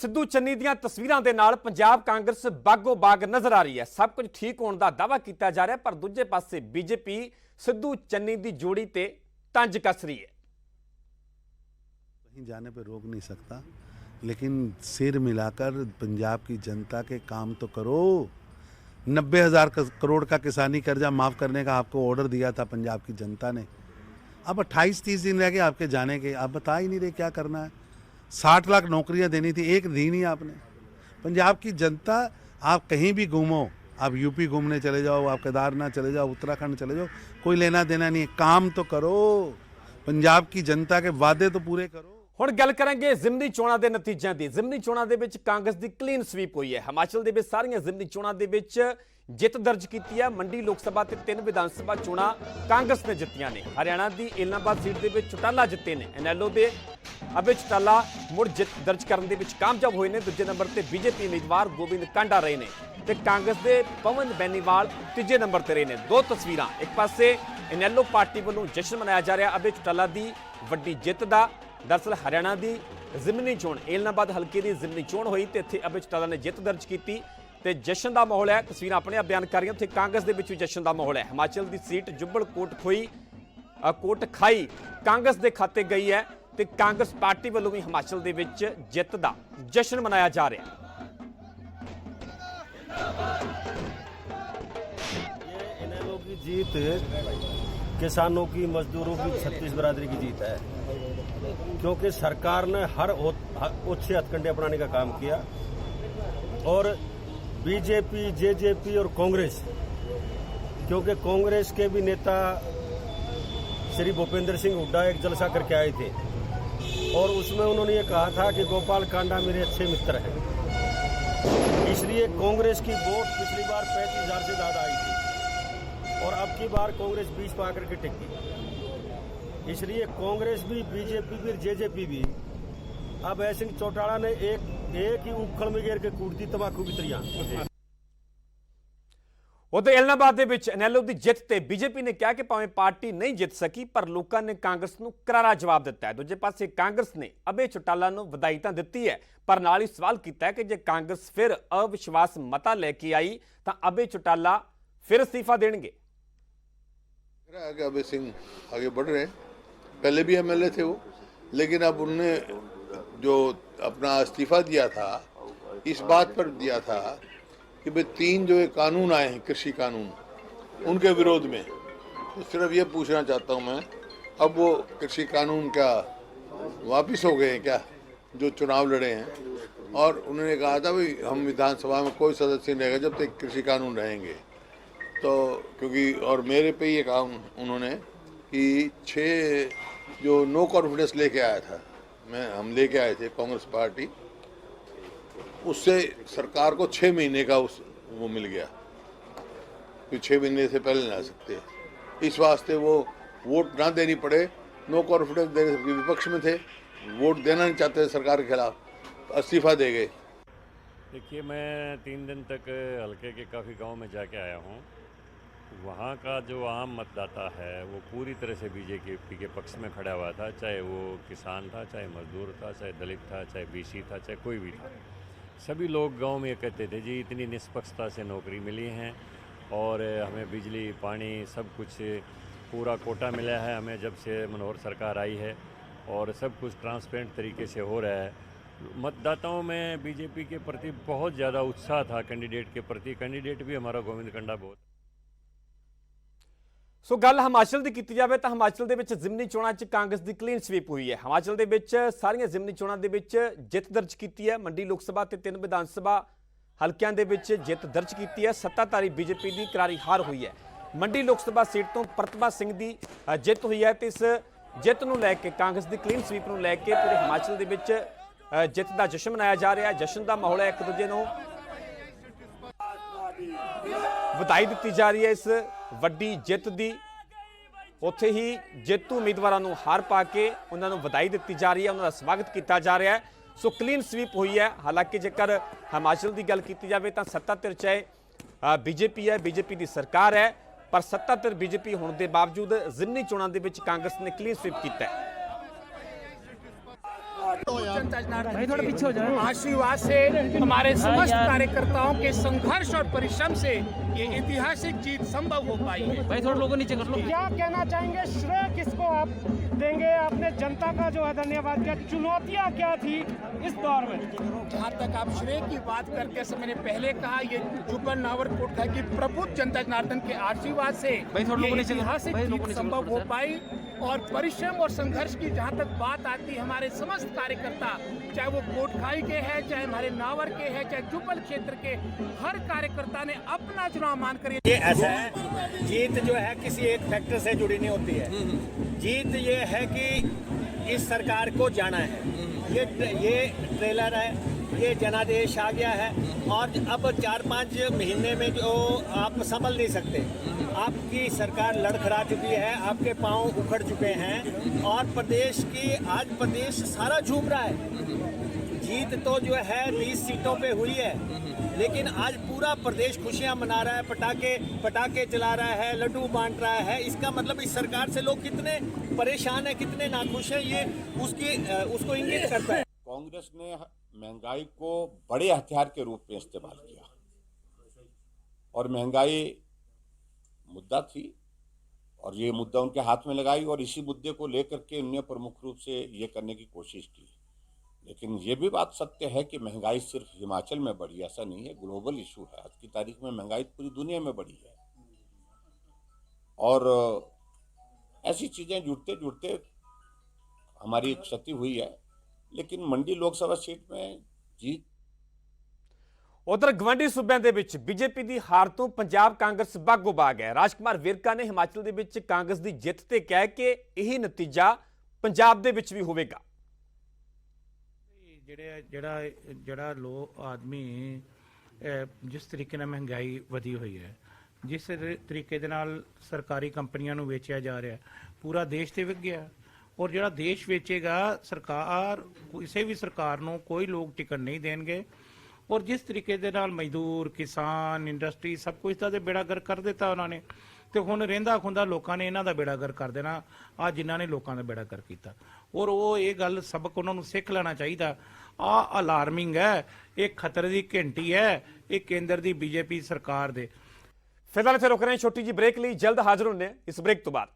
सिद्धू चन्नी ਦੀਆਂ ਤਸਵੀਰਾਂ ਦੇ ਨਾਲ ਪੰਜਾਬ ਕਾਂਗਰਸ ਬਾਗੋ ਬਾਗ ਨਜ਼ਰ ਆ ਰਹੀ ਹੈ। ਸਭ ਕੁਝ ਠੀਕ ਹੋਣ ਦਾ ਦਾਅਵਾ ਕੀਤਾ ਜਾ ਰਿਹਾ, ਪਰ ਦੂਜੇ ਪਾਸੇ ਬੀਜੇਪੀ सिद्धू चन्नी ਦੀ ਜੋੜੀ ਤੇ ਤੰਜ ਕੱਸ ਰਹੀ ਹੈ। कहीं जाने पे रोक नहीं सकता, लेकिन सिर मिलाकर पंजाब की जनता के काम तो करो। 90,000 करोड़ का किसानी कर्जा माफ़ करने का आपको ऑर्डर दिया था पंजाब की जनता ने। अब 28-30 दिन रह गए आपके जाने के, आप बता ही नहीं रहे क्या करना है। 60 लाख नौकरियां देनी थी, एक दी नहीं आपने। पंजाब की जनता, आप कहीं भी घूमो, आप यूपी घूमने चले जाओ, आप केदारनाथ चले जाओ, उत्तराखंड चले जाओ, कोई लेना देना नहीं है। काम तो करो, पंजाब की जनता के वादे तो पूरे करो। ਹੁਣ ਗੱਲ ਕਰਾਂਗੇ ਜ਼ਿਮਨੀ ਚੋਣਾਂ ਦੇ ਨਤੀਜਿਆਂ ਦੀ। ਜ਼ਿਮਨੀ ਚੋਣਾਂ ਦੇ ਵਿੱਚ ਕਾਂਗਰਸ ਦੀ ਕਲੀਨ ਸਵੀਪ ਹੋਈ ਹੈ। ਹਿਮਾਚਲ ਦੇ ਵਿੱਚ ਸਾਰੀਆਂ ਜ਼ਿਮਨੀ ਚੋਣਾਂ ਦੇ ਵਿੱਚ ਜਿੱਤ ਦਰਜ ਕੀਤੀ ਹੈ। ਮੰਡੀ ਲੋਕ ਸਭਾ ਤੇ 3 ਵਿਧਾਨ ਸਭਾ ਚੋਣਾਂ ਕਾਂਗਰਸ ਨੇ ਜਿੱਤੀਆਂ ਨੇ। ਹਰਿਆਣਾ ਦੀ ਇਲਾਹਾਬਾਦ ਸੀਟ ਦੇ ਵਿੱਚ ਚੌਟਾਲਾ ਜਿੱਤੇ ਨੇ। ਐਨਐਲਓ ਦੇ ਅਬੇ ਚੌਟਾਲਾ ਮੁੜ ਜਿੱਤ ਦਰਜ ਕਰਨ ਦੇ ਵਿੱਚ ਕਾਮਯਾਬ ਹੋਏ ਨੇ। ਦੂਜੇ ਨੰਬਰ ਤੇ ਬੀਜੇਪੀ ਉਮੀਦਵਾਰ ਗੋਬਿੰਦ ਕਾਂਡਾ ਰਹੇ ਨੇ ਤੇ ਕਾਂਗਰਸ ਦੇ ਪਵਨ ਬੈਨੀਵਾਲ ਤੀਜੇ ਨੰਬਰ ਤੇ ਰਹੇ ਨੇ। ਦੋ ਤਸਵੀਰਾਂ, ਇੱਕ ਪਾਸੇ ਐਨਐਲਓ ਪਾਰਟੀ ਵੱਲੋਂ ਜਸ਼ਨ ਮਨਾਇਆ ਜਾ ਰਿਹਾ ਅਬੇ ਚੌਟਾਲਾ ਦੀ ਵੱਡੀ ਜਿੱਤ ਦਾ। दरअसल हरियाणा की जिमनी चोण इलाहाबाद हल्के की जिमनी चोण हुई तो इत्थे अबे चौटाला ने जित दर्ज की तो जशन का माहौल है। तस्वीर अपने आप बयान कर रही उत्थे कांग्रेस के भी जशन का माहौल है। हिमाचल की सीट जुब्बल कोट खाई कांग्रेस के खाते गई है तो कांग्रेस पार्टी वालों भी हिमाचल के जित का जशन मनाया जा रहा ये इनेलो की जीत किसानों की, मजदूरों की, छत्तीस बरादरी की जीत है, क्योंकि सरकार ने हर ओछे हथकंडे अपनाने का काम किया। और बीजेपी, जेजेपी और कांग्रेस, क्योंकि कांग्रेस के भी नेता श्री भूपेंद्र सिंह हुड्डा एक जलसा करके आए थे और उसमें उन्होंने ये कहा था कि गोपाल कांडा मेरे अच्छे मित्र हैं, इसलिए कांग्रेस की वोट पिछली बार 35,000 से ज्यादा आई थी और अब की बार कांग्रेस 20 पाकर के टिक गई। इसलिए कांग्रेस भी, बीजेपी भी, जेजेपी भी अब ऐसे चौटाला ने एक ही उखड़ में घेर के कूट दी तंबाकू की तरियां। उधर इलाहाबाद ਦੇ ਵਿੱਚ ਐਨਐਲਓ ਦੀ ਜਿੱਤ ਤੇ ਬੀਜੇਪੀ ਨੇ ਕਿਹਾ ਕਿ ਭਾਵੇਂ ਪਾਰਟੀ ਨਹੀਂ ਜਿੱਤ ਸਕੀ ਪਰ ਲੋਕਾਂ ਨੇ ਕਾਂਗਰਸ ਨੂੰ ਕਰਾਰਾ ਜਵਾਬ ਦਿੱਤਾ ਹੈ। ਦੂਜੇ ਪਾਸੇ ਕਾਂਗਰਸ ਨੇ ਅਬੇ ਚੌਟਾਲਾ ਨੂੰ ਵਧਾਈ ਤਾਂ ਦਿੱਤੀ ਹੈ ਪਰ ਨਾਲ ਹੀ ਸਵਾਲ ਕੀਤਾ ਹੈ ਕਿ ਜੇ ਕਾਂਗਰਸ ਫਿਰ ਅਵਿਸ਼ਵਾਸ ਮਤਾ ਲੈ ਕੇ ਆਈ ਤਾਂ ਅਬੇ ਚੌਟਾਲਾ फिर इस्तीफा देंगे। अबे सिंह आगे बढ़ रहे हैं, पहले भी एमएलए थे वो, लेकिन अब उनने जो अपना इस्तीफा दिया था इस बात पर दिया था कि भाई 3 जो कानून आए हैं, कृषि कानून, उनके विरोध में। तो सिर्फ ये पूछना चाहता हूँ मैं, अब वो कृषि कानून क्या वापस हो गए हैं क्या, जो चुनाव लड़े हैं? और उन्होंने कहा था भाई हम विधानसभा में कोई सदस्य नहीं रहेगा जब तक कृषि कानून रहेंगे। तो क्योंकि और मेरे पे ये कहा उन्होंने कि 6 जो नो कॉन्फिडेंस लेके आया था, हम लेके आए थे कांग्रेस पार्टी, उससे सरकार को 6 महीने का वो मिल गया, फिर 6 महीने से पहले ना सकते। इस वास्ते वो वोट ना देनी पड़े, नो कॉन्फिडेंस देने से विपक्ष में थे, वोट देना नहीं चाहते सरकार के खिलाफ, इस्तीफा दे गए। देखिए, मैं 3 दिन तक हल्के के काफ़ी गांव में जाके आया हूं। वहाँ का जो आम मतदाता है वो पूरी तरह से बीजेपी के पक्ष में खड़ा हुआ था, चाहे वो किसान था, चाहे मजदूर था, चाहे दलित था, चाहे बीसी था, चाहे कोई भी था। सभी लोग गांव में ये कहते थे जी इतनी निष्पक्षता से नौकरी मिली हैं और हमें बिजली, पानी, सब कुछ पूरा कोटा मिला है हमें जब से मनोहर सरकार आई है और सब कुछ ट्रांसपेरेंट तरीके से हो रहा है। मतदाताओं में बीजेपी के प्रति बहुत ज़्यादा उत्साह था, कैंडिडेट के प्रति। कैंडिडेट भी हमारा गोविंद कांडा बहुत। सो गल हिमाचल की की जाए तो हिमाचल के जिमनी चोणों कांग्रेस की क्लीन स्वीप हुई है। हिमाचल के सारिया जिमनी चोणों के जित दर्ज की है। मंडी लोक सभा ते 3 विधान सभा हल्कों के जित दर्ज की है। सत्ताधारी बीजेपी की करारी हार हुई है। मंडी लोक सभा सीट तो प्रतिभा सिंह की जित हुई है तो इस जित को लैके कांग्रेस की क्लीन स्वीप को लैके पूरे हिमाचल के जित का जश्न मनाया जा रहा है। जश्न का माहौल है, एक दूजे को ਵਧਾਈ ਦਿੱਤੀ जा रही है इस ਵੱਡੀ जित की। ਉੱਥੇ ही ਜੇਤੂ ਉਮੀਦਵਾਰਾਂ ਨੂੰ ਹਾਰ ਪਾ ਕੇ ਉਹਨਾਂ ਨੂੰ ਵਧਾਈ ਦਿੱਤੀ ਜਾ ਰਹੀ है, ਉਹਨਾਂ ਦਾ ਸਵਾਗਤ ਕੀਤਾ ਜਾ ਰਿਹਾ है। सो क्लीन स्वीप हुई है। हालांकि जेकर हिमाचल की गल की जाए तो सत्ता धिर चाहे बीजेपी है, बीजेपी की सरकार है, पर सत्ता धिर बीजेपी होने के बावजूद जिमनी चोणों के कांग्रेस ने क्लीन स्वीप किया है। जनता जनार्दन आशीर्वाद से, हमारे समस्त कार्यकर्ताओं के संघर्ष और परिश्रम से ये ऐतिहासिक जीत संभव हो पाई है। भाई थोड़ा लोगों नीचे कर लो। क्या कहना चाहेंगे, श्रेय किसको आप देंगे? आपने जनता का जो है धन्यवाद किया, चुनौतियां क्या थी इस दौर में? जहाँ तक आप श्रेय की बात करते हैं, मैंने पहले कहा, ये जुब्बन नावर कोटखा की प्रबुद्ध जनता जनार्दन के आशीर्वाद से ये ऐतिहासिक जीत संभव हो पाई। और परिश्रम और संघर्ष की जहाँ तक बात आती है, हमारे समस्त कार्यकर्ता, चाहे वो कोटखाई के हैं, चाहे हमारे नावर के हैं, चाहे जुब्बन क्षेत्र के, हर कार्यकर्ता ने अपना चुनाव मानकर ये ऐसा है, जीत जो है किसी एक फैक्टर से जुड़ी नहीं होती है। जीत ये है कि इस सरकार को जाना है। ये ट्रेलर है, ये जनादेश आ गया है और अब 4-5 महीने में जो आप संभल नहीं सकते। आपकी सरकार लड़खड़ा चुकी है, आपके पांव उखड़ चुके हैं और आज प्रदेश सारा झूम रहा है। जीत तो जो है 20 सीटों पे हुई है, लेकिन आज पूरा प्रदेश खुशियां मना रहा है, पटाखे चला रहा है, लड्डू बांट रहा है। इसका मतलब इस सरकार से लोग कितने परेशान हैं, कितने नाखुश हैं, ये उसको इंगित करता है। कांग्रेस ने महंगाई को बड़े हथियार के रूप में इस्तेमाल किया और महंगाई मुद्दा थी और ये मुद्दा उनके हाथ में लगाई और इसी मुद्दे को लेकर के उन्होंने प्रमुख रूप से ये करने की कोशिश की। लेकिन ये भी बात सत्य है कि महंगाई सिर्फ हिमाचल में बढ़ी, ऐसा नहीं है, ग्लोबल इशू है। आज की तारीख में महंगाई पूरी दुनिया में बढ़ी है और ऐसी चीजें जुड़ते जुड़ते हमारी क्षति हुई है। लेकिन मंडी लोकसभा सीट में जीत। ਉਧਰ ਗਵਾਂਢੀ ਸੂਬਿਆਂ ਦੇ ਵਿੱਚ ਬੀਜੇਪੀ ਦੀ ਹਾਰ ਤੋਂ ਪੰਜਾਬ ਕਾਂਗਰਸ ਬਾਗੋ-ਬਾਗ ਹੈ। ਰਾਜਕੁਮਾਰ ਵੇਰਕਾ ਨੇ ਹਿਮਾਚਲ ਦੇ ਵਿੱਚ ਕਾਂਗਰਸ ਦੀ ਜਿੱਤ ਤੇ ਕਿਹਾ ਕਿ ਇਹੀ ਨਤੀਜਾ ਪੰਜਾਬ ਦੇ ਵਿੱਚ ਵੀ ਹੋਵੇਗਾ। ਜਿਹੜਾ ਲੋਕ ਆਦਮੀ ਜਿਸ ਤਰੀਕੇ ਨਾਲ ਮਹਿੰਗਾਈ ਵਧੀ ਹੋਈ ਹੈ, ਜਿਸ ਤਰੀਕੇ ਦੇ ਨਾਲ ਸਰਕਾਰੀ ਕੰਪਨੀਆਂ ਨੂੰ ਵੇਚਿਆ ਜਾ ਰਿਹਾ, ਪੂਰਾ ਦੇਸ਼ ਤੇ ਵਿਕ ਗਿਆ। ਔਰ ਜਿਹੜਾ ਦੇਸ਼ ਵੇਚੇਗਾ, ਸਰਕਾਰ ਕਿਸੇ ਵੀ ਸਰਕਾਰ ਨੂੰ ਕੋਈ ਲੋਕ ਟਿਕਟ ਨਹੀਂ ਦੇਣਗੇ। ਔਰ ਜਿਸ ਤਰੀਕੇ ਦੇ ਨਾਲ ਮਜ਼ਦੂਰ, ਕਿਸਾਨ, ਇੰਡਸਟਰੀ ਸਭ ਕੁਝ ਦਾ ਬੇੜਾ ਗਰਕ ਕਰ ਦਿੱਤਾ ਉਹਨਾਂ ਨੇ, ਤੇ ਹੁਣ ਰਹਿੰਦਾ ਖੁੰਦਾ ਲੋਕਾਂ ਨੇ ਇਹਨਾਂ ਦਾ ਬੇੜਾ ਗਰਕ ਕਰ ਦੇਣਾ, ਆ ਜਿਨ੍ਹਾਂ ਨੇ ਲੋਕਾਂ ਦਾ ਬੇੜਾ ਗਰਕ ਕੀਤਾ। ਔਰ ਉਹ ਇਹ ਗੱਲ ਸਬਕ ਉਹਨਾਂ ਨੂੰ ਸਿੱਖ ਲੈਣਾ ਚਾਹੀਦਾ। ਆ ਅਲਾਰਮਿੰਗ ਹੈ, ਇਹ ਖਤਰੇ ਦੀ ਘੰਟੀ ਹੈ, ਇਹ ਕੇਂਦਰ ਦੀ ਬੀਜੇਪੀ ਸਰਕਾਰ ਦੇ। ਫਿਲਹਾਲ ਇੱਥੇ ਰੁਕ ਰਹੇ ਹਾਂ ਛੋਟੀ ਜੀ ਬ੍ਰੇਕ ਲਈ, ਜਲਦ ਹਾਜ਼ਰ ਹੁੰਦੇ ਹਾਂ ਇਸ ਬ੍ਰੇਕ ਤੋਂ ਬਾਅਦ।